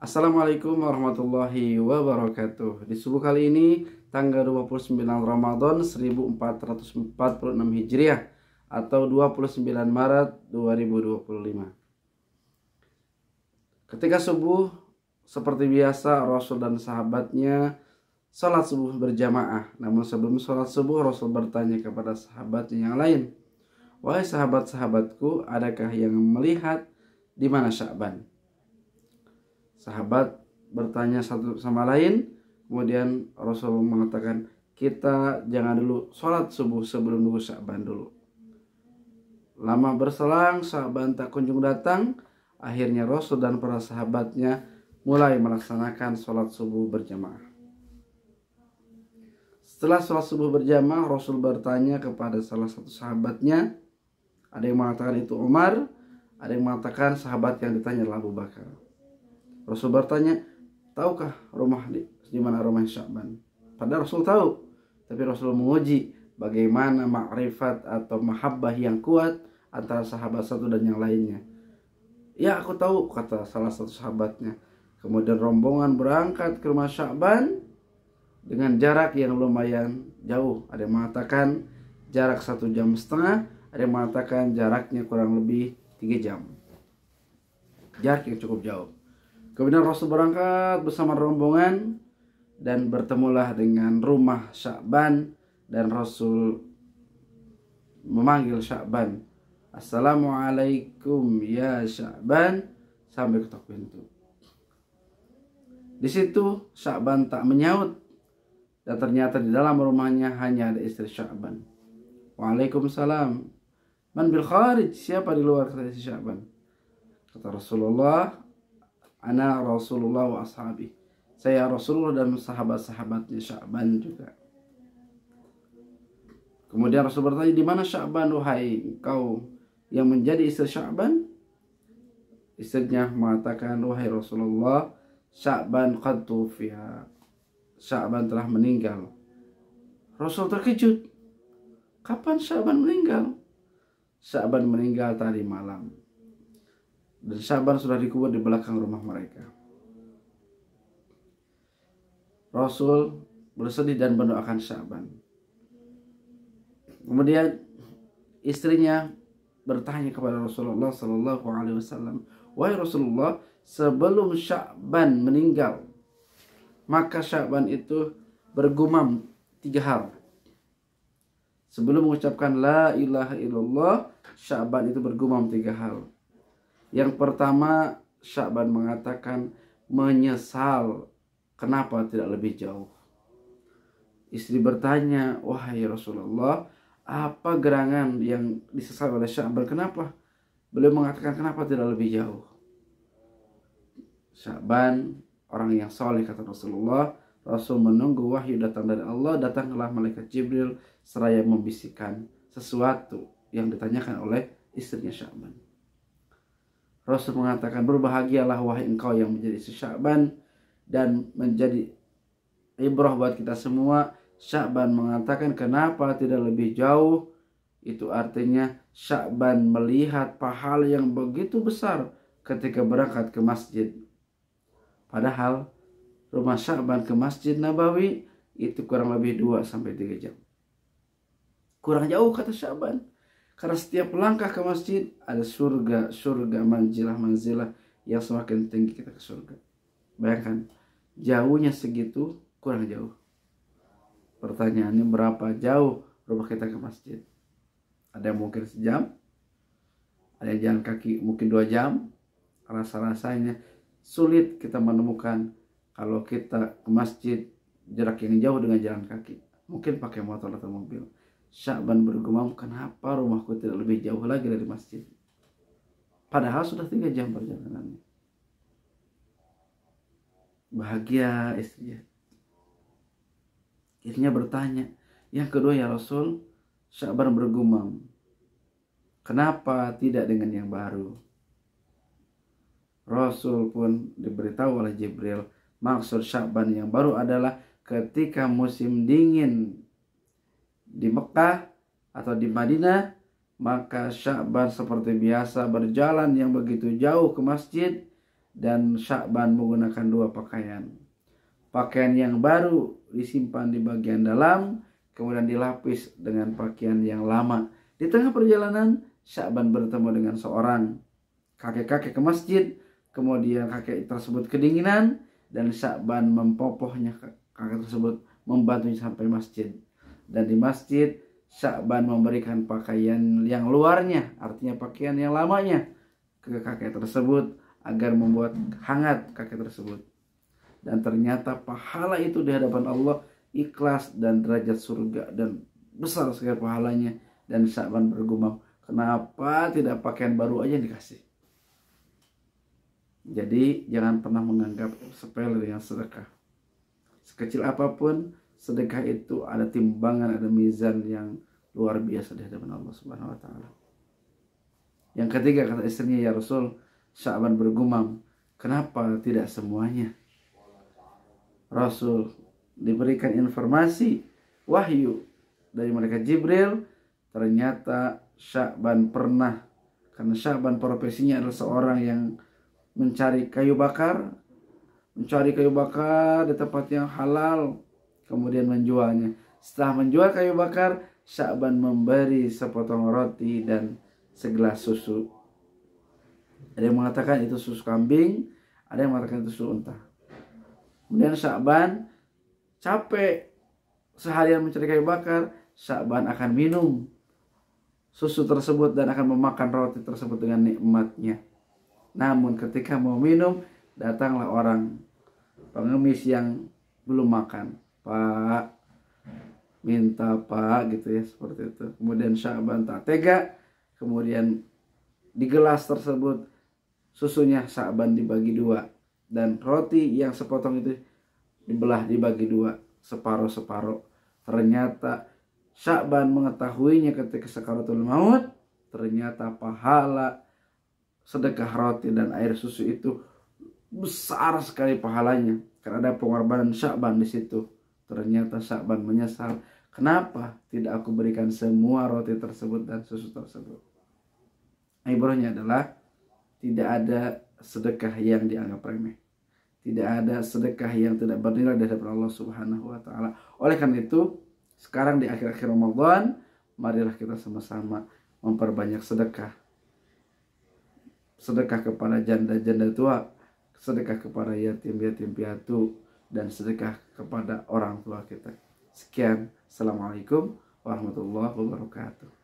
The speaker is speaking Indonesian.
Assalamualaikum warahmatullahi wabarakatuh. Di subuh kali ini tanggal 29 Ramadan 1446 Hijriah atau 29 Maret 2025. Ketika subuh seperti biasa Rasul dan sahabatnya salat subuh berjamaah. Namun sebelum salat subuh Rasul bertanya kepada sahabatnya yang lain, "Wahai sahabat-sahabatku, adakah yang melihat di mana Sya'ban?" Sahabat bertanya satu sama lain, kemudian Rasul mengatakan, "Kita jangan dulu sholat subuh sebelum nunggu Sya'ban dulu." Lama berselang, Sya'ban tak kunjung datang. Akhirnya Rasul dan para sahabatnya mulai melaksanakan sholat subuh berjamaah. Setelah sholat subuh berjamaah, Rasul bertanya kepada salah satu sahabatnya. Ada yang mengatakan itu Umar, ada yang mengatakan sahabat yang ditanya adalah Abu Bakar. Rasul bertanya, "Tahukah di mana rumah Sya'ban?" Padahal Rasul tahu, tapi Rasul menguji bagaimana makrifat atau mahabbah yang kuat antara sahabat satu dan yang lainnya. "Ya, aku tahu," kata salah satu sahabatnya. Kemudian rombongan berangkat ke rumah Sya'ban dengan jarak yang lumayan jauh. Ada yang mengatakan jarak 1,5 jam, ada yang mengatakan jaraknya kurang lebih 3 jam. Jarak yang cukup jauh. Kemudian Rasul berangkat bersama rombongan dan bertemulah dengan rumah Sya'ban, dan Rasul memanggil Sya'ban, "Assalamualaikum ya Sya'ban," sampai ketok pintu. Di situ Sya'ban tak menyaut, dan ternyata di dalam rumahnya hanya ada istri Sya'ban. "Waalaikumsalam. Man bil kharij?" Siapa di luar, kata istri Sya'ban. Kata Rasulullah, "Ana Rasulullah wa ashabi." Saya Rasulullah dan sahabat-sahabatnya Sya'ban juga. Kemudian Rasul bertanya, "Di mana Sya'ban, wahai engkau yang menjadi istri Sya'ban?" Istrinya mengatakan, "Wahai Rasulullah, Sya'ban qad tufiya." Sya'ban telah meninggal. Rasul terkejut. Kapan Sya'ban meninggal? Sya'ban meninggal tadi malam. Dan Sya'ban sudah dikubur di belakang rumah mereka. Rasul bersedih dan mendoakan Sya'ban. Kemudian istrinya bertanya kepada Rasulullah Sallallahu Alaihi Wasallam, "Wahai Rasulullah, sebelum Sya'ban meninggal, maka Sya'ban itu bergumam 3 hal. Sebelum mengucapkan la ilaha illallah, Sya'ban itu bergumam 3 hal. Yang pertama, Sya'ban mengatakan menyesal kenapa tidak lebih jauh. Istri bertanya, "Wahai Rasulullah, apa gerangan yang disesal oleh Sya'ban? Kenapa?" Beliau mengatakan, "Kenapa tidak lebih jauh?" Sya'ban orang yang soleh, kata Rasulullah. Rasul menunggu wahyu datang dari Allah. Datanglah malaikat Jibril seraya membisikkan sesuatu yang ditanyakan oleh istrinya Sya'ban. Rasul mengatakan, "Berbahagialah wahai engkau yang menjadi istri Sya'ban," dan menjadi ibrah buat kita semua. Sya'ban mengatakan, "Kenapa tidak lebih jauh?" Itu artinya Sya'ban melihat pahala yang begitu besar ketika berangkat ke masjid. Padahal rumah Sya'ban ke Masjid Nabawi itu kurang lebih 2-3 jam. Kurang jauh, kata Sya'ban. Karena setiap langkah ke masjid ada surga, manzilah yang semakin tinggi kita ke surga. Bayangkan, jauhnya segitu, kurang jauh. Pertanyaannya, berapa jauh rumah kita ke masjid? Ada yang mungkin sejam, ada yang jalan kaki mungkin 2 jam. Rasa-rasanya sulit kita menemukan kalau kita ke masjid jarak yang jauh dengan jalan kaki. Mungkin pakai motor atau mobil. Sya'ban bergumam, "Kenapa rumahku tidak lebih jauh lagi dari masjid?" Padahal sudah 3 jam perjalanannya. Bahagia istrinya. Istrinya bertanya. Yang kedua, "Ya Rasul," Sya'ban bergumam, "kenapa tidak dengan yang baru?" Rasul pun diberitahu oleh Jibril, maksud Sya'ban yang baru adalah ketika musim dingin di Mekah atau di Madinah, maka Sya'ban seperti biasa berjalan yang begitu jauh ke masjid, dan Sya'ban menggunakan 2 pakaian. Pakaian yang baru disimpan di bagian dalam, kemudian dilapis dengan pakaian yang lama. Di tengah perjalanan, Sya'ban bertemu dengan seorang kakek-kakek ke masjid, kemudian kakek tersebut kedinginan, dan Sya'ban mempopohnya kakek tersebut, membantunya sampai masjid. Dan di masjid, Sya'ban memberikan pakaian yang luarnya, artinya pakaian yang lamanya, ke kakek tersebut agar membuat hangat kakek tersebut. Dan ternyata pahala itu di hadapan Allah ikhlas dan derajat surga dan besar sekali pahalanya. Dan Sya'ban bergumam, kenapa tidak pakaian baru aja yang dikasih? Jadi jangan pernah menganggap sepele dengan sedekah. Sekecil apapun sedekah itu ada timbangan, ada mizan yang luar biasa di hadapan Allah Subhanahu wa taala. Yang ketiga, kata istrinya, ya Rasul, Sya'ban bergumam, kenapa tidak semuanya? Rasul diberikan informasi wahyu dari malaikat Jibril, ternyata Sya'ban pernah, karena Sya'ban profesinya adalah seorang yang mencari kayu bakar di tempat yang halal, kemudian menjualnya. Setelah menjual kayu bakar, Sya'ban memberi sepotong roti dan segelas susu. Ada yang mengatakan itu susu kambing, ada yang mengatakan itu susu unta. Kemudian Sya'ban capek seharian mencari kayu bakar, Sya'ban akan minum susu tersebut dan akan memakan roti tersebut dengan nikmatnya. Namun ketika mau minum, datanglah orang pengemis yang belum makan. Pak, minta Pak, gitu ya, seperti itu. Kemudian Sya'ban tak tega, kemudian di gelas tersebut susunya Sya'ban dibagi 2. Dan roti yang sepotong itu dibelah dibagi 2, separuh-separuh. Ternyata Sya'ban mengetahuinya ketika sakaratul maut, ternyata pahala sedekah roti dan air susu itu besar sekali pahalanya, karena ada pengorbanan Sya'ban di situ. Ternyata Sya'ban menyesal, kenapa tidak aku berikan semua roti tersebut dan susu tersebut? Ibrahnya adalah tidak ada sedekah yang dianggap remeh. Tidak ada sedekah yang tidak bernilai di hadapan Allah Subhanahu wa taala. Oleh karena itu, sekarang di akhir-akhir Ramadan, marilah kita sama-sama memperbanyak sedekah. Sedekah kepada janda-janda tua, sedekah kepada yatim-yatim piatu, dan sedekah kepada orang tua kita. Sekian, assalamualaikum warahmatullahi wabarakatuh.